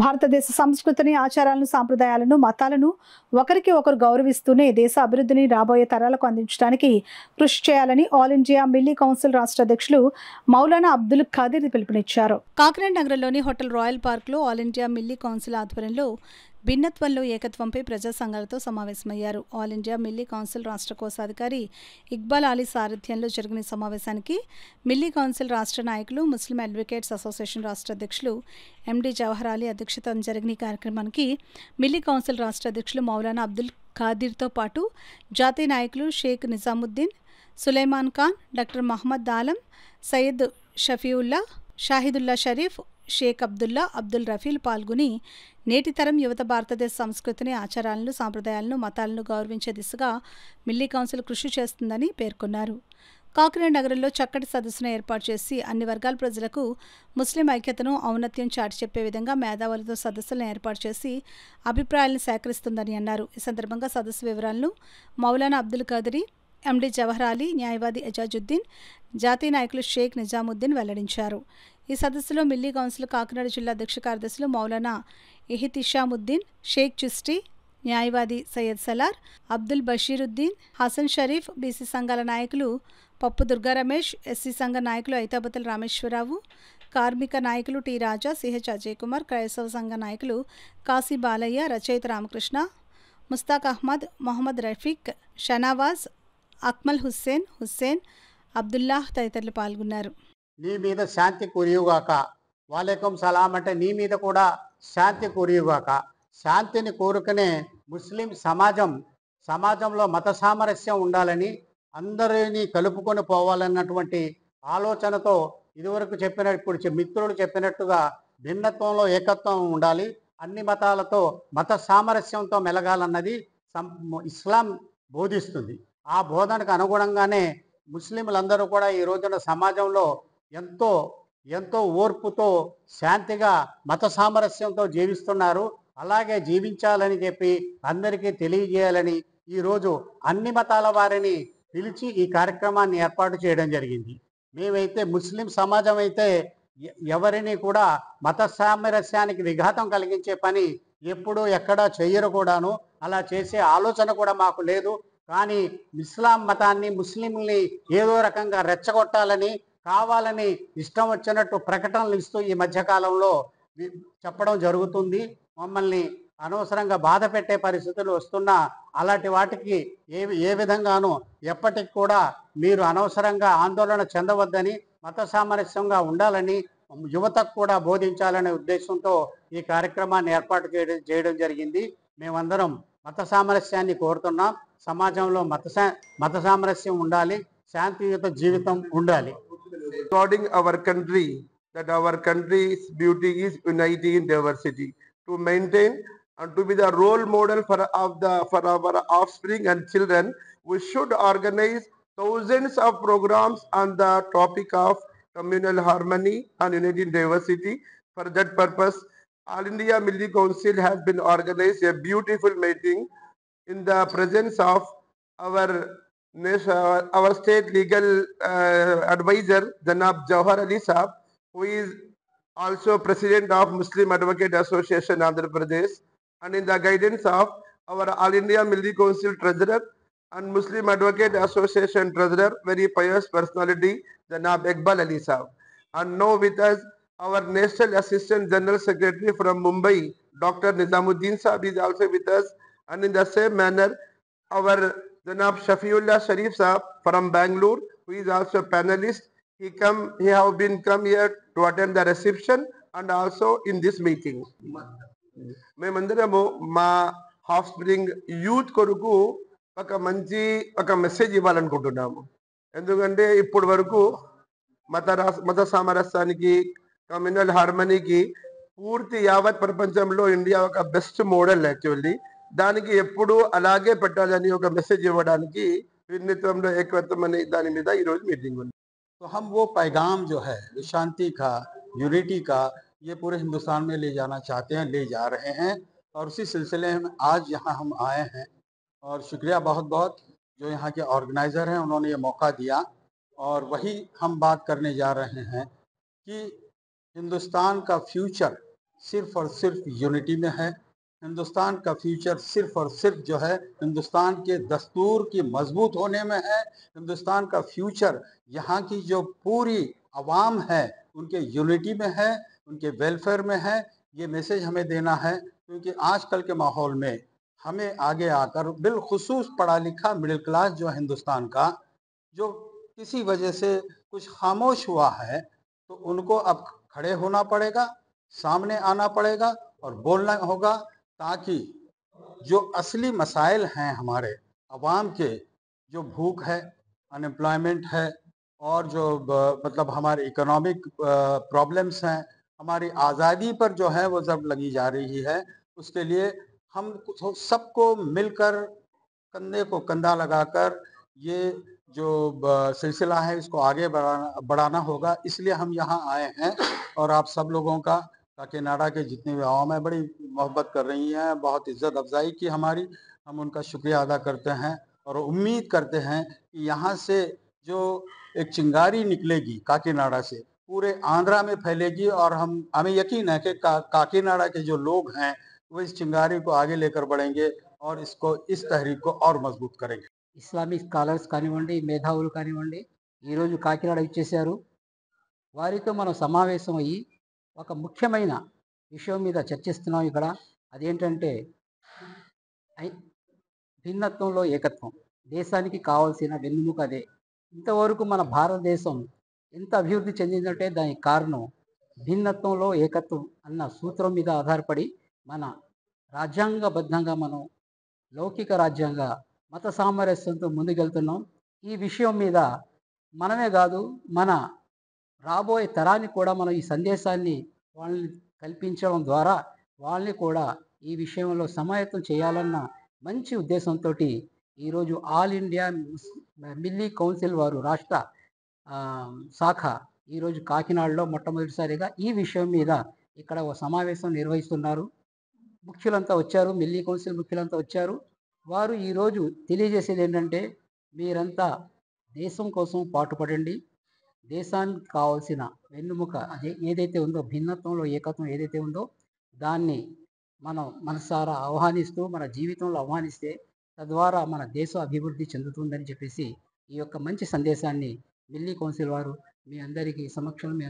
భారతదేశ సంస్కృతిని, ఆచారాలను, సాంప్రదాయాలను, మతాలను ఒకరికి ఒకరు గౌరవిస్తూనే దేశ అభివృద్ధిని రాబోయే తరాలకు అందించడానికి కృషి చేయాలని ఆల్ ఇండియా మిల్లీ కౌన్సిల్ రాష్ట్ర అధ్యక్షులు మౌలానా అబ్దుల్ ఖాదిర్ పిలుపునిచ్చారు. కాకినాడ నగరంలోని హోటల్ రాయల్ పార్క్లో ఆల్ ఇండియా మిల్లీ కౌన్సిల్ ఆధ్వర్యంలో భిన్నత్వంలో ఏకత్వంపై ప్రజా సంఘాలతో సమావేశమయ్యారు. ఆల్ ఇండియా మిల్లీ కౌన్సిల్ రాష్ట్ర కోశాధికారి ఇక్బాల్ అలీ సారథ్యంలో జరిగిన సమావేశానికి మిల్లీ కౌన్సిల్ రాష్ట్ర నాయకులు, ముస్లిం అడ్వకేట్స్ అసోసియేషన్ రాష్ట్ర అధ్యక్షులు ఎండి జవహర్ అలీ అధ్యక్షతన జరిగిన ఈ కార్యక్రమానికి మిల్లీ కౌన్సిల్ రాష్ట్ర అధ్యక్షులు మౌలానా అబ్దుల్ ఖాదిర్తో పాటు జాతీయ నాయకులు షేక్ నిజాముద్దీన్, సులైమాన్ ఖాన్, డాక్టర్ మహమ్మద్ ఆలం, సయ్యద్ షఫీవుల్లా, షాహిదుల్లా షరీఫ్, షేక్ అబ్దుల్లా, అబ్దుల్ రఫీల్ పాల్గొని నేటి తరం యువత భారతదేశ సంస్కృతిని, ఆచారాలను, సాంప్రదాయాలను, మతాలను గౌరవించే దిశగా మిల్లీ కౌన్సిల్ కృషి చేస్తుందని పేర్కొన్నారు. కాకినాడ నగరంలో చక్కటి సదస్సును ఏర్పాటు చేసి అన్ని వర్గాల ప్రజలకు ముస్లిం ఐక్యతను, ఔన్నత్యం చాటి చెప్పే విధంగా మేధావులతో సదస్సులను ఏర్పాటు చేసి అభిప్రాయాలను సేకరిస్తుందని అన్నారు. ఈ సందర్భంగా సదస్సు వివరాలను మౌలానా అబ్దుల్ ఖాదిర్, ఎండి జవహర్ అలీ, న్యాయవాది ఎజాజుద్దీన్, జాతీయ నాయకులు షేక్ నిజాముద్దీన్ వెల్లడించారు. ఈ సదస్సులో మిల్లీ కౌన్సిల్ కాకినాడ జిల్లా అధ్యక్ష కార్యదర్శులు మౌలానా ఇహ్తిషాముద్దీన్, షేక్ చిస్టి, న్యాయవాది సయ్యద్ సలార్, అబ్దుల్ బషీరుద్దీన్, హసన్ షరీఫ్, బీసీ సంఘాల నాయకులు పప్పు దుర్గా రమేష్, ఎస్సీ సంఘ నాయకులు ఐతాబతుల రామేశ్వరరావు, కార్మిక నాయకులు టి రాజా, సిహెచ్ అజయ్ కుమార్, క్రైస్తవ సంఘ నాయకులు కాశీ బాలయ్య, రచయిత రామకృష్ణ, ముస్తాక్ అహ్మద్, మొహమ్మద్ రఫీక్, షనావాజ్, అక్మల్ హుస్సేన్, అబ్దుల్లాహ్ తదితరులు పాల్గొన్నారు. నీ మీద శాంతి కురియుగాక, వాలేకం సలాం అంటే నీ మీద కూడా శాంతి కురియుగాక. శాంతిని కోరుకునే ముస్లిం సమాజంలో మత సామరస్యం ఉండాలని, అందరినీ కలుపుకొని పోవాలన్నటువంటి ఆలోచనతో ఇదివరకు ఇప్పుడు మిత్రులు చెప్పినట్టుగా భిన్నత్వంలో ఏకత్వం ఉండాలి, అన్ని మతాలతో మత సామరస్యంతో మెలగాలన్నది ఇస్లాం బోధిస్తుంది. ఆ బోధనకు అనుగుణంగానే ముస్లింలందరూ కూడా ఈ రోజున సమాజంలో ఎంతో ఓర్పుతో, శాంతిగా, మత సామరస్యంతో జీవిస్తున్నారు. అలాగే జీవించాలని చెప్పి అందరికీ తెలియజేయాలని ఈరోజు అన్ని మతాల వారిని పిలిచి ఈ కార్యక్రమాన్ని ఏర్పాటు చేయడం జరిగింది. మేమైతే ముస్లిం సమాజం అయితే ఎవరిని కూడా మత సామరస్యానికి విఘాతం కలిగించే పని ఎప్పుడూ ఎక్కడా చెయ్యరు కూడాను. అలా చేసే ఆలోచన కూడా మాకు లేదు. కానీ ఇస్లాం మతాన్ని, ముస్లింని ఏదో రకంగా రెచ్చగొట్టాలని, కావాలని ఇష్టం వచ్చినట్టు ప్రకటనలు ఇస్తూ ఈ మధ్యకాలంలో చెప్పడం జరుగుతుంది. మమ్మల్ని అనవసరంగా బాధ పెట్టే పరిస్థితులు వస్తున్నా అలాంటి వాటికి ఏ విధంగానూ ఎప్పటికి కూడా మీరు అనవసరంగా ఆందోళన చెందవద్దని, మత సామరస్యంగా ఉండాలని యువతకు కూడా బోధించాలనే ఉద్దేశంతో ఈ కార్యక్రమాన్ని ఏర్పాటు చేయడం జరిగింది. మేమందరం మత సామరస్యాన్ని కోరుతున్నాం. సమాజంలో మత సామరస్యం ఉండాలి, శాంతియుత జీవితం ఉండాలి. Recording our country, that our country's beauty is unity in diversity. To maintain and to be the role model for our offspring and children, we should organize thousands of programs on the topic of communal harmony and unity in diversity. For that purpose, All India Milli Council has been organized a beautiful meeting in the presence of our state legal advisor Janab Jawhar Ali Saab, who is also president of Muslim Advocate Association Andhra Pradesh, and in the guidance of our All India Milli Council treasurer and Muslim Advocate Association treasurer, very pious personality Janab Iqbal Ali Saab. And now with us our National Assistant General Secretary from Mumbai, Dr. Nizamuddin Saab is also with us, and in the same manner our Janab Shafiullah Sharif Saab from Bangalore, who is also a panelist. He have been come here to attend the reception and also in this meeting. మేమందరము మా half spring youth కొరకు ఒక message ఇవ్వాలనుకుంటున్నాము. ఎందుకంటే ఇప్పటి వరకు మత సామరస్యానికి, communal హార్మనీకి పూర్తి యావత్ ప్రపంచంలో ఇండియా ఒక బెస్ట్ మోడల్. యాక్చువల్లీ దానికి ఎప్పుడు అలాగే పెట్టాలని ఒక మెసేజ్ ఇవ్వడానికి భిన్నత్వంలో ఏకత్వం అనే దాని మీద ఈరోజు మీటింగ్ ఉంది. तो हम वो पैगाम जो है शांति का, यूनिटी का, ये पूरे हिंदुस्तान में ले जाना चाहते हैं, ले जा रहे हैं। और उसी सिलसिले में आज यहाँ हम आए हैं और शुक्रिया बहुत बहुत जो यहाँ के ऑर्गेनाइज़र हैं, उन्होंने ये मौका दिया। और वही हम बात करने जा रहे हैं कि हिंदुस्तान का फ्यूचर सिर्फ और सिर्फ यूनिटी में है। हिंदुस्तान का फ्यूचर सिर्फ और सिर्फ जो है हिंदुस्तान के दस्तूर की मजबूत होने में है। हिंदुस्तान का फ्यूचर यहाँ की जो पूरी आवाम है उनके यूनिटी में है, उनके वेलफेयर में है। ये मैसेज हमें देना है, क्योंकि आजकल के माहौल में हमें आगे आकर बिलखुसूस पढ़ा लिखा मिडिल क्लास जो हिंदुस्तान का, जो किसी वजह से कुछ खामोश हुआ है, तो उनको अब खड़े होना पड़ेगा, सामने आना पड़ेगा और बोलना होगा, ताकि जो असली मसाइल हैं हमारे अवाम के, जो भूख है, अनएम्प्लॉयमेंट है, और जो मतलब हमारे इकोनॉमिक प्रॉब्लम्स हैं, हमारी आज़ादी पर जो है वो जब लगी जा रही है, उसके लिए हम सबको मिलकर कंधे को कंधा लगाकर ये जो सिलसिला है इसको आगे बढ़ाना होगा। इसलिए हम यहाँ आए हैं और आप सब लोगों का, काकीनाडा के जितने भी आवाम है बड़ी मोहब्बत कर रही हैं, बहुत इज्जत अफजाई की हमारी, हम उनका शुक्रिया अदा करते हैं और उम्मीद करते हैं कि यहाँ से जो एक चिंगारी निकलेगी काकीनाडा से पूरे आंध्रा में फैलेगी, और हमें यकीन है कि काकीनाडा के जो लोग हैं वो इस चिंगारी को आगे लेकर बढ़ेंगे और इस तहरीक को और मजबूत करेंगे। ఇస్లామిక్ స్కాలర్స్ కానివ్వండి, మేధావులు కానివ్వండి, ఈరోజు కాకినాడ ఇచ్చేశారు. వారితో మనం సమావేశం అయ్యి ఒక ముఖ్యమైన విషయం మీద చర్చిస్తున్నాం ఇక్కడ. అదేంటంటే భిన్నత్వంలో ఏకత్వం. దేశానికి కావాల్సిన వెన్నెముక అదే. ఇంతవరకు మన భారతదేశం ఎంత అభివృద్ధి చెందిందంటే దానికి కారణం భిన్నత్వంలో ఏకత్వం అన్న సూత్రం మీద ఆధారపడి మన రాజ్యాంగబద్ధంగా మనం లౌకిక రాజ్యాంగ మత సామరస్యంతో ముందుకెళ్తున్నాం. ఈ విషయం మీద మనమే కాదు, మన రాబోయే తరానికి కూడా మనం ఈ సందేశాన్ని వాళ్ళని కల్పించడం ద్వారా వాళ్ళని కూడా ఈ విషయంలో సమాయత్తం చేయాలన్న మంచి ఉద్దేశంతో ఈరోజు ఆల్ ఇండియా మిల్లీ కౌన్సిల్ వారు రాష్ట్ర శాఖ ఈరోజు కాకినాడలో మొట్టమొదటిసారిగా ఈ విషయం మీద ఇక్కడ ఒక సమావేశం నిర్వహిస్తున్నారు. ముఖ్యులంతా వచ్చారు, మిల్లీ కౌన్సిల్ ముఖ్యులంతా వచ్చారు. వారు ఈరోజు తెలియజేసేది ఏంటంటే, మీరంతా దేశం కోసం పాటుపడండి. దేశానికి కావాల్సిన వెన్నెముక అదే ఏదైతే ఉందో, భిన్నత్వంలో ఏకత్వం ఏదైతే ఉందో దాన్ని మనం మనసారా ఆహ్వానిస్తూ మన జీవితంలో ఆహ్వానిస్తే తద్వారా మన దేశం అభివృద్ధి చెందుతుందని చెప్పేసి ఈ యొక్క మంచి సందేశాన్ని మిల్లీ కౌన్సిల్ వారు మీ అందరికీ సమక్షంలో